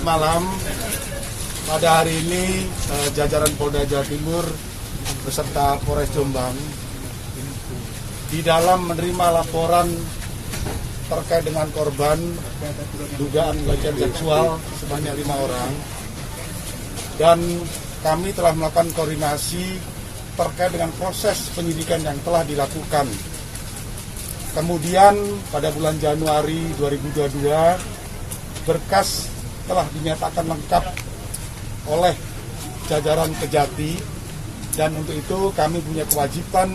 Selamat malam. Pada hari ini jajaran Polda Jawa Timur beserta Polres Jombang di dalam menerima laporan terkait dengan korban dugaan pelecehan seksual sebanyak 5 orang, dan kami telah melakukan koordinasi terkait dengan proses penyidikan yang telah dilakukan. Kemudian pada bulan Januari 2022 berkas telah dinyatakan lengkap oleh jajaran Kejati, dan untuk itu kami punya kewajiban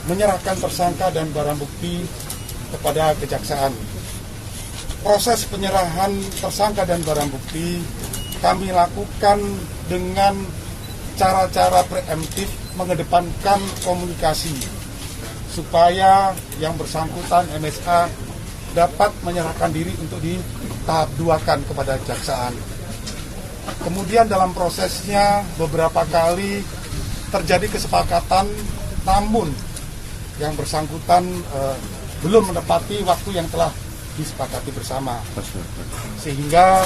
menyerahkan tersangka dan barang bukti kepada kejaksaan. Proses penyerahan tersangka dan barang bukti kami lakukan dengan cara-cara preemptif, mengedepankan komunikasi supaya yang bersangkutan MSA dapat menyerahkan diri untuk ditahap 2-kan kepada kejaksaan. Kemudian dalam prosesnya beberapa kali terjadi kesepakatan, namun yang bersangkutan belum menepati waktu yang telah disepakati bersama. Sehingga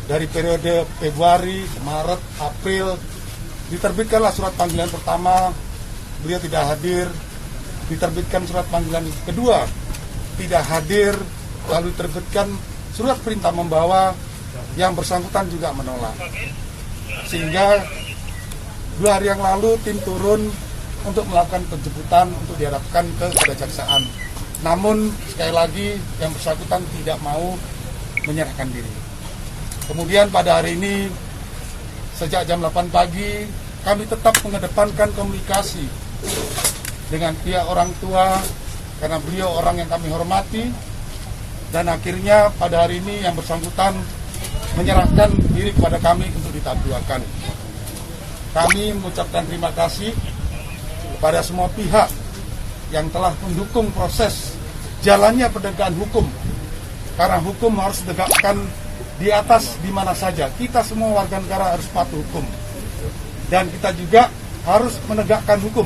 dari periode Februari, Maret, April diterbitkanlah surat panggilan pertama, beliau tidak hadir. Diterbitkan surat panggilan kedua, tidak hadir, lalu diterbitkan surat perintah membawa, yang bersangkutan juga menolak. Sehingga 2 hari yang lalu tim turun untuk melakukan penjemputan untuk dihadapkan ke kejaksaan. Namun sekali lagi yang bersangkutan tidak mau menyerahkan diri. Kemudian pada hari ini sejak jam 8 pagi kami tetap mengedepankan komunikasi dengan pihak orang tua, karena beliau orang yang kami hormati, dan akhirnya pada hari ini yang bersangkutan menyerahkan diri kepada kami untuk ditahap 2-kan. Kami mengucapkan terima kasih kepada semua pihak yang telah mendukung proses jalannya penegakan hukum, karena hukum harus ditegakkan di atas di mana saja. Kita semua warga negara harus patuh hukum, dan kita juga harus menegakkan hukum.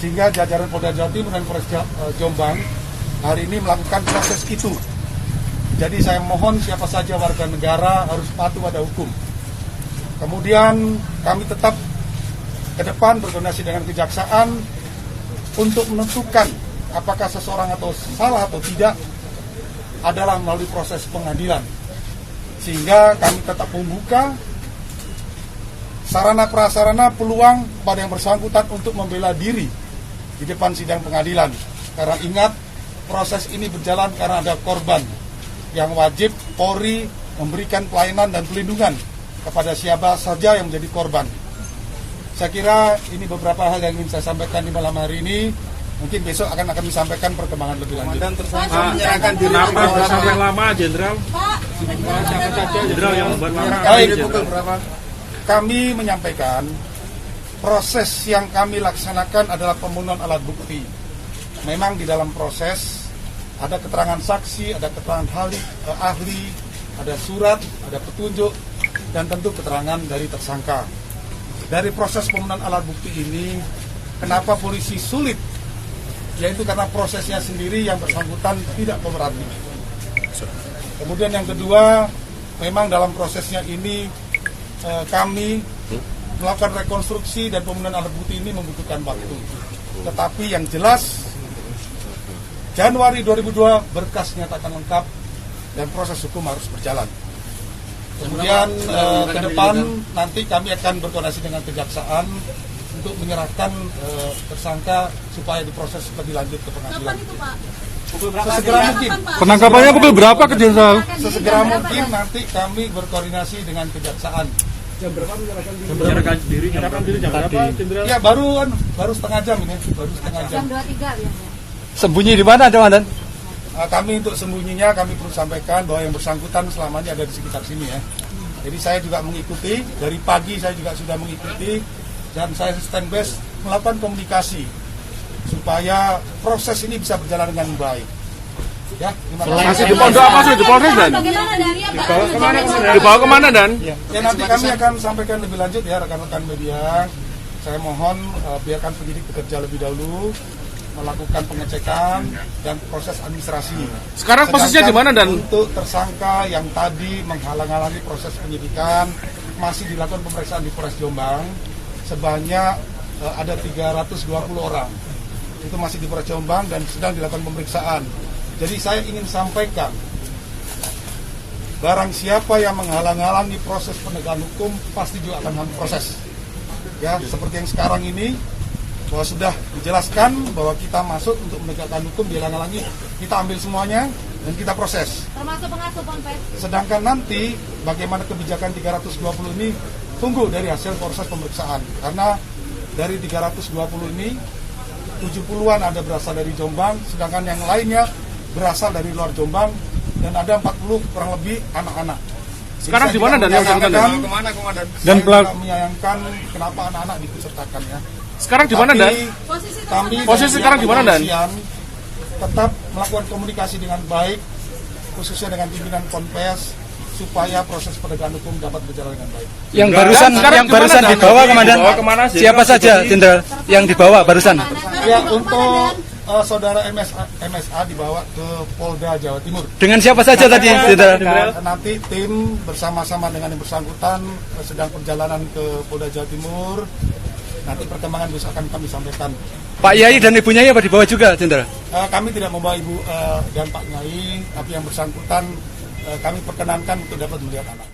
Sehingga jajaran Polda Jawa Timur dan Polres Jombang hari ini melakukan proses itu. Jadi saya mohon siapa saja warga negara harus patuh pada hukum. Kemudian kami tetap ke depan berkoordinasi dengan kejaksaan untuk menentukan apakah seseorang atau salah atau tidak adalah melalui proses pengadilan. Sehingga kami tetap membuka sarana prasarana peluang pada yang bersangkutan untuk membela diri di depan sidang pengadilan. Karena ingat, proses ini berjalan karena ada korban yang wajib Polri memberikan pelayanan dan perlindungan kepada siapa saja yang menjadi korban. Saya kira ini beberapa hal yang ingin saya sampaikan di malam hari ini. Mungkin besok akan disampaikan perkembangan lebih lanjut. Dan tersangka menyerahkan diri. Kenapa sampai lama, Jenderal? Siapa saja Jenderal yang membuat marah? Kami menyampaikan proses yang kami laksanakan adalah pembunuhan alat bukti. Memang di dalam proses ada keterangan saksi, ada keterangan ahli, ada surat, ada petunjuk, dan tentu keterangan dari tersangka. Dari proses pembunuhan alat bukti ini, kenapa polisi sulit? Yaitu karena prosesnya sendiri yang bersangkutan tidak kooperatif. Kemudian yang kedua, memang dalam prosesnya ini kami melakukan rekonstruksi, dan pembunuhan alat bukti ini membutuhkan waktu. Tetapi yang jelas, Januari 2002 berkas nyatakan lengkap dan proses hukum harus berjalan. Kemudian ke depan nanti kami akan berkoordinasi dengan kejaksaan untuk menyerahkan tersangka supaya diproses lebih lanjut ke pengadilan. Sesegera mungkin. Penangkapannya pukul berapa ke Jenderal? Sesegera mungkin nanti kami berkoordinasi dengan kejaksaan. Jam berapa menyerahkan diri? Menyerahkan diri jam berapa, Jenderal? Ya baru setengah jam ini, baru setengah jam. Jam 23 ya. Sembunyi di mana, Komandan? Kami untuk sembunyinya kami perlu sampaikan bahwa yang bersangkutan selamanya ada di sekitar sini ya. Jadi saya juga mengikuti, dari pagi saya juga sudah mengikuti, dan saya standby melakukan komunikasi supaya proses ini bisa berjalan dengan baik. Ya, masih di pondok apa sih? Di Polres dan? Dibawa kemana dan? Ya, nanti kami akan sampaikan lebih lanjut ya rekan-rekan media. Saya mohon biarkan penyidik bekerja lebih dahulu. melakukan pengecekan dan proses administrasi. Sekarang posisinya di mana, Dan? Untuk tersangka yang tadi menghalang-halangi proses penyidikan masih dilakukan pemeriksaan di Polres Jombang sebanyak ada 320 orang. Itu masih di Polres Jombang dan sedang dilakukan pemeriksaan. Jadi saya ingin sampaikan, barang siapa yang menghalang-halangi proses penegakan hukum pasti juga akan proses. Ya, seperti yang sekarang ini, bahwa sudah dijelaskan bahwa kita masuk untuk menegakkan hukum, dihalang-halangi, kita ambil semuanya dan kita proses. Termasuk pengasuh Ponpes. Sedangkan nanti bagaimana kebijakan 320 ini tunggu dari hasil proses pemeriksaan. Karena dari 320 ini 70-an ada berasal dari Jombang, sedangkan yang lainnya berasal dari luar Jombang dan ada 40 kurang lebih anak-anak. Sekarang di mana, Dan? Yang kemana, Komandan? Dan saya menyayangkan kenapa anak-anak diikutsertakan ya. Sekarang di mana, Dan? Posisi sekarang di mana, Dan? Tetap melakukan komunikasi dengan baik, khususnya dengan pimpinan Ponpes, supaya proses penegakan hukum dapat berjalan dengan baik. Yang barusan dibawa, Komandan, siapa saja, Jenderal, yang dibawa barusan? Ya, untuk saudara MSA dibawa ke Polda Jawa Timur. Dengan siapa saja tadi, Jenderal? Nanti tim bersama-sama dengan yang bersangkutan sedang perjalanan ke Polda Jawa Timur. Nanti perkembangan besok akan kami sampaikan. Pak Yai dan Ibu Nyai apa dibawa juga, Jenderal? Kami tidak membawa Ibu dan Pak Nyai, tapi yang bersangkutan kami perkenankan untuk dapat melihat anak.